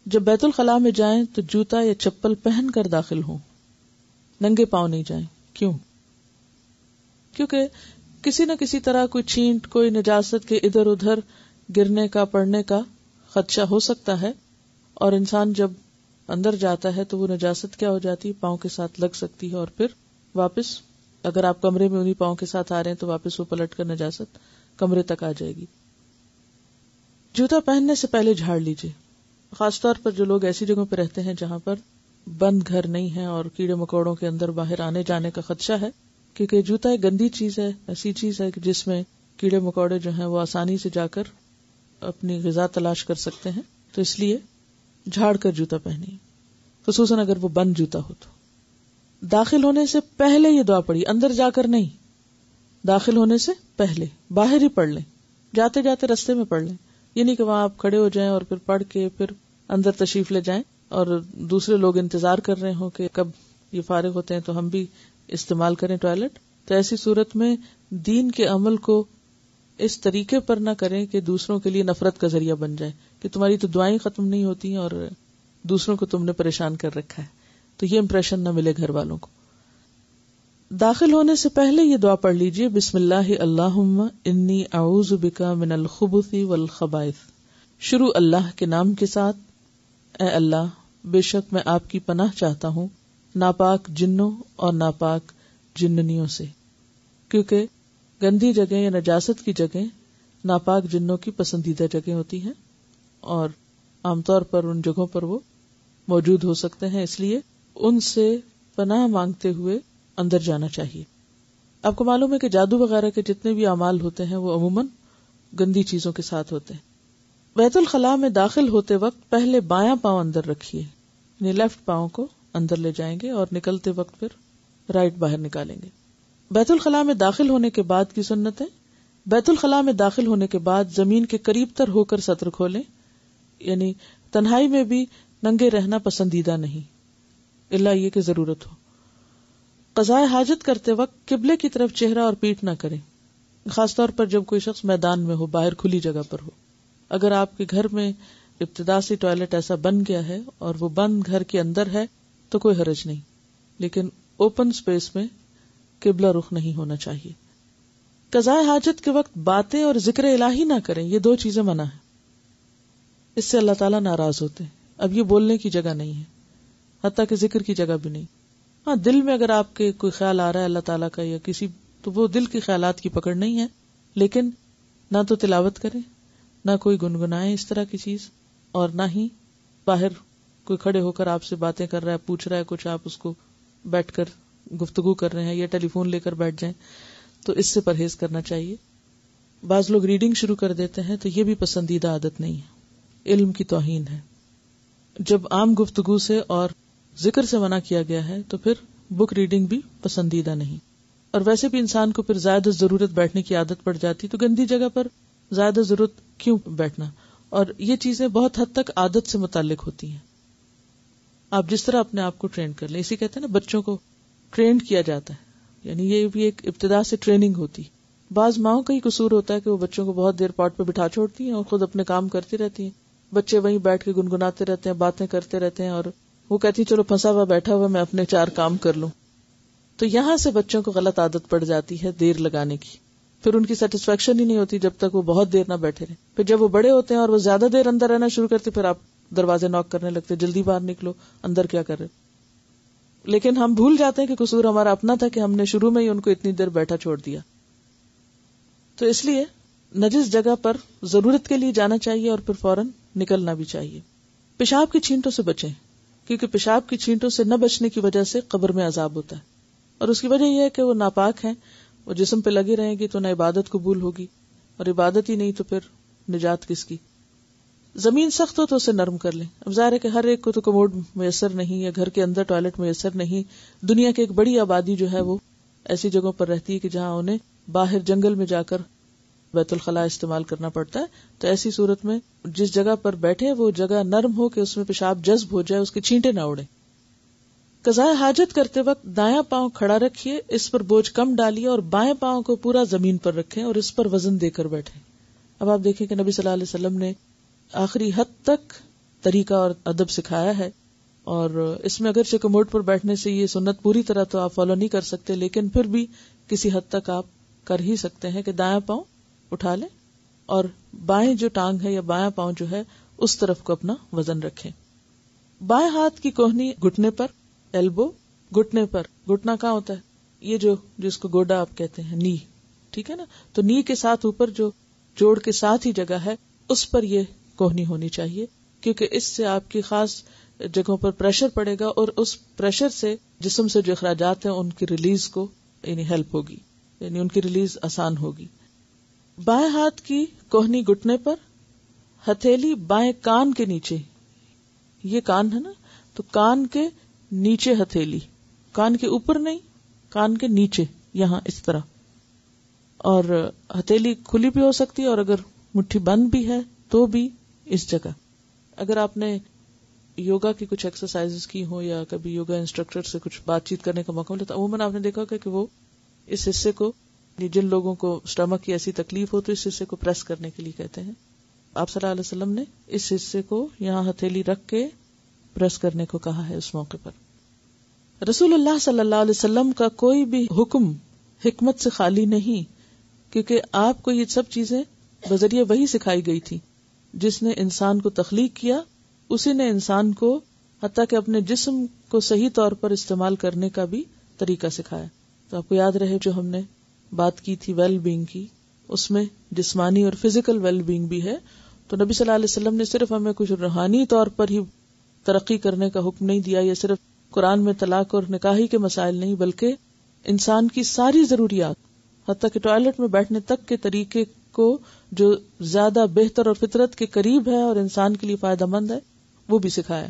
جب بیت الخلاء میں جائیں تو جوتا یا چپل پہن کر داخل ہوں، ننگے پاؤں نہیں جائیں۔ کیوں؟ کیونکہ کسی نہ کسی طرح کوئی چھینٹ، کوئی نجاست کے ادھر ادھر گرنے کا، پڑنے کا خدشہ ہو سکتا ہے، اور انسان جب اندر جاتا ہے تو وہ نجاست کیا ہو جاتی ہے، پاؤں کے ساتھ لگ سکتی ہے، اور پھر واپس اگر آپ کمرے میں انہی پاؤں کے ساتھ آ رہے ہیں تو واپس وہ پلٹ کر نجاست کمرے تک آ جائے گی۔ جوتا پہننے سے پہلے جھاڑ لیجیے، خاص طور پر جو لوگ ایسی جگہوں پہ رہتے ہیں جہاں پر بند گھر نہیں ہے اور کیڑے مکوڑوں کے اندر باہر آنے جانے کا خدشہ ہے، کیونکہ جوتا ایک گندی چیز ہے، ایسی چیز ہے کہ جس میں کیڑے مکوڑے جو ہیں وہ آسانی سے جا کر اپنی غذا تلاش کر سکتے ہیں، تو اس لیے جھاڑ کر جوتا پہنیے، خصوصاً اگر وہ بند جوتا ہو تو۔ داخل ہونے سے پہلے یہ دعا پڑھی، اندر جا کر نہیں، داخل ہونے سے پہلے باہر ہی پڑھ لیں، جاتے جاتے رستے میں پڑھ لیں، یہ نہیں کہ وہاں آپ کھڑے ہو جائیں اور پھر پڑھ کے پھر اندر تشریف لے جائیں اور دوسرے لوگ انتظار کر رہے ہوں کہ کب یہ فارغ ہوتے ہیں تو ہم بھی استعمال کریں ٹوائلٹ۔ تو ایسی صورت میں دین کے عمل کو اس طریقے پر نہ کریں کہ دوسروں کے لیے نفرت کا ذریعہ بن جائے، کہ تمہاری تو دعائیں ختم نہیں ہوتی ہیں اور دوسروں کو تم نے پریشان کر رکھا ہے، تو یہ امپریشن نہ ملے گھر والوں کو۔ داخل ہونے سے پہلے یہ دعا پڑھ لیجئے، بسم اللہ اللہم انی اعوذ بک من الخبث والخبائث، شروع اللہ کے نام کے ساتھ، اے اللہ بے شک میں آپ کی پناہ چاہتا ہوں ناپاک جنوں اور ناپاک جننیوں سے، کیونکہ گندی جگہ یا نجاست کی جگہ ناپاک جنوں کی پسندیدہ جگہ ہوتی ہیں اور عام طور پر ان جگہوں پر وہ موجود ہو سکتے ہیں، اس لیے ان سے پناہ مانگتے ہوئے اندر جانا چاہیے۔ آپ کو معلوم ہے کہ جادو وغیرہ کے جتنے بھی اعمال ہوتے ہیں وہ عموماً گندی چیزوں کے ساتھ ہوتے ہیں۔ بیت الخلاء میں داخل ہوتے وقت پہلے بایاں پاؤں اندر رکھیے، یعنی لیفٹ پاؤں کو اندر لے جائیں گے اور نکلتے وقت پھر رائٹ باہر نکالیں گے۔ بیت الخلاء میں داخل ہونے کے بعد کی سنتیں، بیت الخلاء میں داخل ہونے کے بعد زمین کے قریب تر ہو کر سطر کھولیں، یعنی تنہائی میں بھی ننگے رہنا پسندیدہ نہیں، الا یہ کہ ضرورت ہو۔ قضاء حاجت کرتے وقت قبلے کی طرف چہرہ اور پیٹھ نہ کریں، خاص طور پر جب کوئی شخص میدان میں ہو، باہر کھلی جگہ پر ہو۔ اگر آپ کے گھر میں ابتدا سے ٹوائلٹ ایسا بن گیا ہے اور وہ بند گھر کے اندر ہے تو کوئی حرج نہیں، لیکن اوپن سپیس میں قبلہ رخ نہیں ہونا چاہیے۔ قضاء حاجت کے وقت باتیں اور ذکر الہی نہ کریں، یہ دو چیزیں منع ہیں، اس سے اللہ تعالیٰ ناراض ہوتے ہیں۔ اب یہ بولنے کی جگہ نہیں ہے، حتیٰ کہ ذکر کی جگہ بھی نہیں۔ ہاں، دل میں اگر آپ کے کوئی خیال آ رہا ہے اللہ تعالیٰ کا یا کسی، تو وہ دل کے خیالات کی پکڑ نہیں ہے، لیکن نہ تو تلاوت کریں، نہ کوئی گنگنائیں اس طرح کی چیز، اور نہ ہی باہر کوئی کھڑے ہو کر آپ سے باتیں کر رہا ہے، پوچھ رہا ہے کچھ، آپ اس کو بیٹھ کر گفتگو کر رہے ہیں یا ٹیلی فون لے کر بیٹھ جائیں، تو اس سے پرہیز کرنا چاہیے۔ بعض لوگ ریڈنگ شروع کر دیتے ہیں تو یہ بھی پسندیدہ عادت نہیں ہے، علم کی توہین ہے۔ جب عام گفتگو سے اور ذکر سے منع کیا گیا ہے تو پھر بک ریڈنگ بھی پسندیدہ نہیں، اور ویسے بھی انسان کو پھر زیادہ ضرورت بیٹھنے کی عادت پڑ جاتی، تو گندی جگہ پر زیادہ ضرورت کیوں بیٹھنا؟ اور یہ چیزیں بہت حد تک عادت سے متعلق ہوتی ہیں۔ آپ جس طرح اپنے آپ کو ٹرین کر لیں، اسی کہتے ہیں نا بچوں کو ٹرینڈ کیا جاتا ہے، یعنی یہ بھی ایک ابتدا سے ٹریننگ ہوتی۔ بعض ماؤں کا ہی قصور ہوتا ہے کہ وہ بچوں کو بہت دیر پاٹ پہ بٹھا چھوڑتی ہیں اور خود اپنے کام کرتی رہتی ہیں، بچے وہیں بیٹھ کے گنگناتے رہتے ہیں، باتیں کرتے رہتے ہیں، اور وہ کہتی چلو پھنسا ہوا بیٹھا ہوا میں اپنے 4 کام کر لوں۔ تو یہاں سے بچوں کو غلط عادت پڑ جاتی ہے دیر لگانے کی، پھر ان کی سیٹسفیکشن ہی نہیں ہوتی جب تک وہ بہت دیر نہ بیٹھے رہے۔ پھر جب وہ بڑے ہوتے ہیں اور وہ زیادہ دیر اندر رہنا شروع کرتے، پھر آپ دروازے نوک کرنے لگتے، جلدی باہر نکلو، اندر کیا کر رہے۔ لیکن ہم بھول جاتے ہیں کہ قصور ہمارا اپنا تھا کہ ہم نے شروع میں ہی ان کو اتنی دیر بیٹھا چھوڑ دیا۔ تو اس لیے نجس جگہ پر ضرورت کے لیے جانا چاہیے اور پھر فوراً نکلنا بھی چاہیے۔ پیشاب کی چھینٹوں سے بچیں، کیونکہ پیشاب کی چھینٹوں سے نہ بچنے کی وجہ سے قبر میں عذاب ہوتا ہے، اور اس کی وجہ یہ ہے کہ وہ ناپاک ہیں، وہ جسم پہ لگی رہیں گی تو نہ عبادت قبول ہوگی، اور عبادت ہی نہیں تو پھر نجات کس کی۔ زمین سخت ہو تو اسے نرم کر لیں۔ اب ظاہر ہے کہ ہر ایک کو تو کموڈ میسر نہیں، یا گھر کے اندر ٹوائلٹ میسر نہیں۔ دنیا کی ایک بڑی آبادی جو ہے وہ ایسی جگہوں پر رہتی ہے کہ جہاں انہیں باہر جنگل میں جا کر بیت الخلاء استعمال کرنا پڑتا ہے، تو ایسی صورت میں جس جگہ پر بیٹھے وہ جگہ نرم ہو کہ اس میں پیشاب جذب ہو جائے، اس کے چھینٹے نہ اڑے۔ قضاء حاجت کرتے وقت دایاں پاؤں کھڑا رکھیے، اس پر بوجھ کم ڈالیے، اور بائیں پاؤں کو پورا زمین پر رکھیں اور اس پر وزن دے کر بیٹھیں۔ اب آپ دیکھیں کہ نبی صلی اللہ علیہ وسلم نے آخری حد تک طریقہ اور ادب سکھایا ہے. اور اس میں اگرچہ کموڈ پر بیٹھنے سے یہ سنت پوری طرح تو آپ فالو نہیں کر سکتے، لیکن پھر بھی کسی حد تک آپ کر ہی سکتے ہیں کہ دایاں پاؤں اٹھا لیں اور بائیں جو ٹانگ ہے یا بایاں پاؤں جو ہے اس طرف کو اپنا وزن رکھیں. بائیں ہاتھ کی کوہنی گھٹنے پر، ایلبو گھٹنے پر. گھٹنا کہاں ہوتا ہے؟ یہ جو جس کو گوڈا آپ کہتے ہیں، نی، ٹھیک ہے نا. تو نی کے ساتھ اوپر جو جوڑ کے ساتھ ہی جگہ ہے اس پر یہ کوہنی ہونی چاہیے، کیونکہ اس سے آپ کی خاص جگہوں پر پریشر پڑے گا اور اس پریشر سے جسم سے جو اخراجات ہیں ان کی ریلیز کو یعنی ہیلپ ہوگی، یعنی ان کی ریلیز آسان ہوگی. بائیں ہاتھ کی کوہنی گھٹنے پر، ہتھیلی بائیں کان کے نیچے. یہ کان ہے نا، تو کان کے نیچے ہتھیلی، کان کے اوپر نہیں، کان کے نیچے، یہاں اس طرح. اور ہتھیلی کھلی بھی ہو سکتی ہے اور اگر مٹھی بند بھی ہے تو بھی اس جگہ. اگر آپ نے یوگا کی کچھ ایکسرسائز کی ہو یا کبھی یوگا انسٹرکٹر سے کچھ بات چیت کرنے کا موقع ملا تو عموماً آپ نے دیکھا ہوگا کہ وہ اس حصے کو، جن لوگوں کو اسٹمک کی ایسی تکلیف ہو تو اس حصے کو پریس کرنے کے لیے کہتے ہیں. آپ صلی اللہ علیہ وسلم نے اس حصے کو یہاں ہتھیلی رکھ کے پریس کرنے کو کہا ہے اس موقع پر. رسول اللہ صلی اللہ علیہ وسلم کا کوئی بھی حکم حکمت سے خالی نہیں، کیونکہ آپ کو یہ سب چیزیں بذریعہ وحی سکھائی گئی تھی. جس نے انسان کو تخلیق کیا اسی نے انسان کو حتیٰ کہ اپنے جسم کو صحیح طور پر استعمال کرنے کا بھی طریقہ سکھایا. تو آپ کو یاد رہے جو ہم نے بات کی تھی ویل بینگ کی، اس میں جسمانی اور فزیکل ویل بینگ بھی ہے. تو نبی صلی اللہ علیہ وسلم نے صرف ہمیں کچھ روحانی طور پر ہی ترقی کرنے کا حکم نہیں دیا، یا صرف قرآن میں طلاق اور نکاحی کے مسائل نہیں، بلکہ انسان کی ساری ضروریات حتیٰ کہ ٹوائلٹ میں بیٹھنے تک کے طریقے کو جو زیادہ بہتر اور فطرت کے قریب ہے اور انسان کے لیے فائدہ مند ہے وہ بھی سکھایا.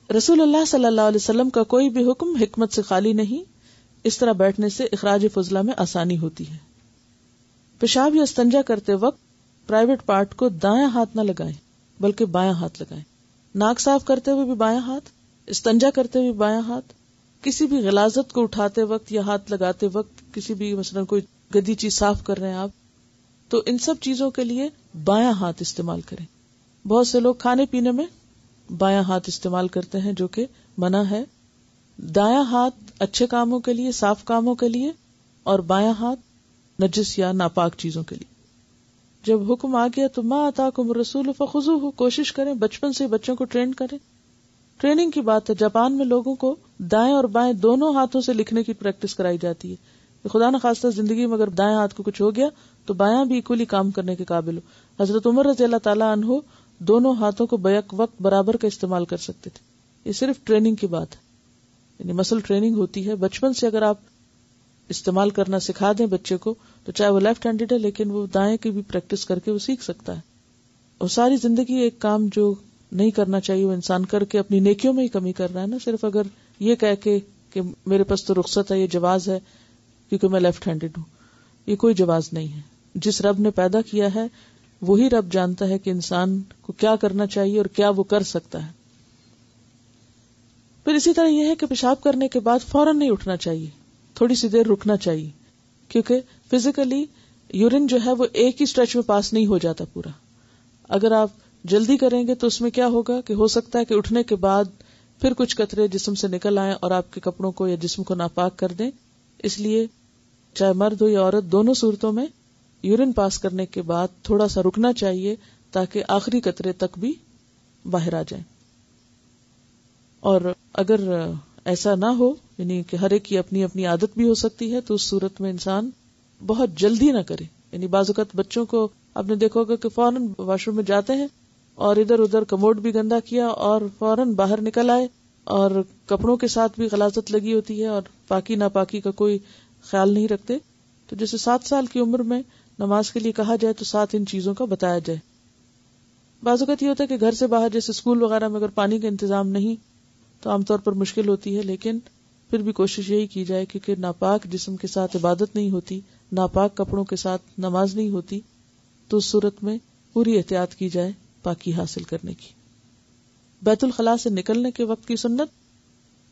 رسول اللہ صلی اللہ علیہ وسلم کا کوئی بھی حکم حکمت سے خالی نہیں. اس طرح بیٹھنے سے اخراج فضلہ میں آسانی ہوتی ہے. پیشاب یا استنجا کرتے وقت پرائیویٹ پارٹ کو دایاں ہاتھ نہ لگائیں بلکہ بایاں ہاتھ لگائیں. ناک صاف کرتے ہوئے بھی بایاں ہاتھ، استنجا کرتے ہوئے بایاں ہاتھ. کسی بھی غلاظت کو اٹھاتے وقت یا ہاتھ لگاتے وقت، کسی بھی مثلا کوئی گندی چیز صاف کر رہے ہیں آپ، تو ان سب چیزوں کے لیے بایاں ہاتھ استعمال کریں. بہت سے لوگ کھانے پینے میں بایاں ہاتھ استعمال کرتے ہیں جو کہ منع ہے. دایاں ہاتھ اچھے کاموں کے لیے، صاف کاموں کے لیے، اور بایاں ہاتھ نجس یا ناپاک چیزوں کے لیے. جب حکم آ گیا تو ما آتاکم الرسول فخذوہ، کوشش کریں بچپن سے بچوں کو ٹرین کریں. ٹریننگ کی بات ہے. جاپان میں لوگوں کو دائیں اور بائیں دونوں ہاتھوں سے لکھنے کی پریکٹس کرائی جاتی ہے. خدا نہ خواستہ زندگی میں اگر دائیں ہاتھ کو کچھ ہو گیا تو بایاں بھی اکولی کام کرنے کے قابل ہو. حضرت عمر رضی اللہ تعالیٰ عنہ دونوں ہاتھوں کو بیک وقت برابر کا استعمال کر سکتے تھے. یہ صرف ٹریننگ کی بات ہے، یعنی مسل ٹریننگ ہوتی ہے. بچپن سے اگر آپ استعمال کرنا سکھا دیں بچے کو تو چاہے وہ لیفٹ ہینڈڈ ہے لیکن وہ دائیں کی بھی پریکٹس کر کے وہ سیکھ سکتا ہے. اور ساری زندگی ایک کام جو نہیں کرنا چاہیے وہ انسان کر کے اپنی نیکیوں میں ہی کمی کر رہا ہے نا. صرف اگر یہ کہہ کے کہ میرے پاس تو رخصت ہے، یہ جواز ہے کیونکہ میں لیفٹ ہینڈڈ ہوں، یہ کوئی جواز نہیں ہے. جس رب نے پیدا کیا ہے وہی رب جانتا ہے کہ انسان کو کیا کرنا چاہیے اور کیا وہ کر سکتا ہے. پھر اسی طرح یہ ہے کہ پیشاب کرنے کے بعد فوراً نہیں اٹھنا چاہیے، تھوڑی سی دیر رکنا چاہیے، کیونکہ فزیکلی یورین جو ہے وہ ایک ہی اسٹریچ میں پاس نہیں ہو جاتا پورا. اگر آپ جلدی کریں گے تو اس میں کیا ہوگا کہ ہو سکتا ہے کہ اٹھنے کے بعد پھر کچھ قطرے جسم سے نکل آئیں اور آپ کے کپڑوں کو یا جسم کو ناپاک کر دیں. اس لیے چاہے مرد ہو یا عورت، دونوں صورتوں میں یورین پاس کرنے کے بعد تھوڑا سا رکنا چاہیے تاکہ آخری قطرے تک بھی باہر آ جائیں. اور اگر ایسا نہ ہو، یعنی کہ ہر ایک کی اپنی اپنی عادت بھی ہو سکتی ہے، تو اس صورت میں انسان بہت جلدی نہ کرے. یعنی بعض اوقات بچوں کو آپ نے دیکھا ہوگا کہ فوراً واش روم میں جاتے ہیں اور ادھر ادھر کموڈ بھی گندا کیا اور فوراً باہر نکل آئے، اور کپڑوں کے ساتھ بھی غلاظت لگی ہوتی ہے اور پاکی ناپاکی کا کوئی خیال نہیں رکھتے. تو جیسے 7 سال کی عمر میں نماز کے لیے کہا جائے تو 7 ان چیزوں کا بتایا جائے. بعض اوقات یہ ہوتا ہے کہ گھر سے باہر جیسے اسکول وغیرہ میں اگر پانی کا انتظام نہیں تو عام طور پر مشکل ہوتی ہے، لیکن پھر بھی کوشش یہی کی جائے کیونکہ ناپاک جسم کے ساتھ عبادت نہیں ہوتی، ناپاک کپڑوں کے ساتھ نماز نہیں ہوتی. تو اس صورت میں پوری احتیاط کی جائے پاکی حاصل کرنے کی. بیت الخلاء سے نکلنے کے وقت کی سنت: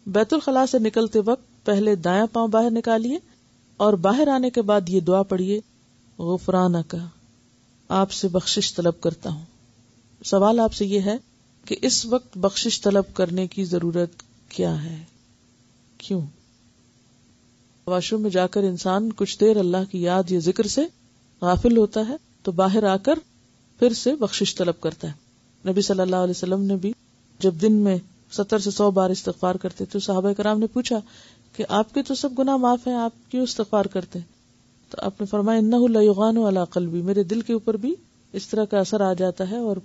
بیت الخلاء سے نکلتے وقت پہلے دایاں پاؤں باہر نکالیے اور باہر آنے کے بعد یہ دعا پڑھیے: غفرانک، آپ سے بخشش طلب کرتا ہوں. سوال آپ سے یہ ہے کہ اس وقت بخشش طلب کرنے کی ضرورت کیا ہے؟ کیوں؟ واش روم میں جا کر انسان کچھ دیر اللہ کی یاد یا ذکر سے غافل ہوتا ہے تو باہر آ کر پھر سے بخشش طلب کرتا ہے. نبی صلی اللہ علیہ وسلم نے بھی جب دن میں 70 سے 100 بار استغفار کرتے تو صحابہ کرام نے پوچھا کہ آپ کے تو سب گناہ معاف ہیں، آپ کیوں استغفار کرتے ہیں؟ تو آپ نے فرمایا انہ لیغان علی قلبی، میرے دل کے اوپر بھی اس طرح کا اثر آ جاتا ہے، اور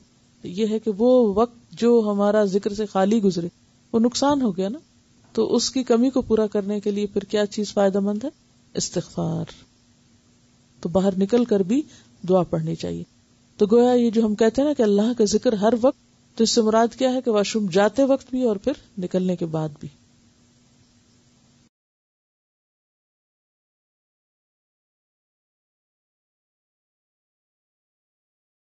یہ ہے کہ وہ وقت جو ہمارا ذکر سے خالی گزرے وہ نقصان ہو گیا نا، تو اس کی کمی کو پورا کرنے کے لیے پھر کیا چیز فائدہ مند ہے؟ استغفار. تو باہر نکل کر بھی دعا پڑھنی چاہیے. تو گویا یہ جو ہم کہتے ہیں نا کہ اللہ کا ذکر ہر وقت، تو اس سے مراد کیا ہے کہ واش روم جاتے وقت بھی اور پھر نکلنے کے بعد بھی.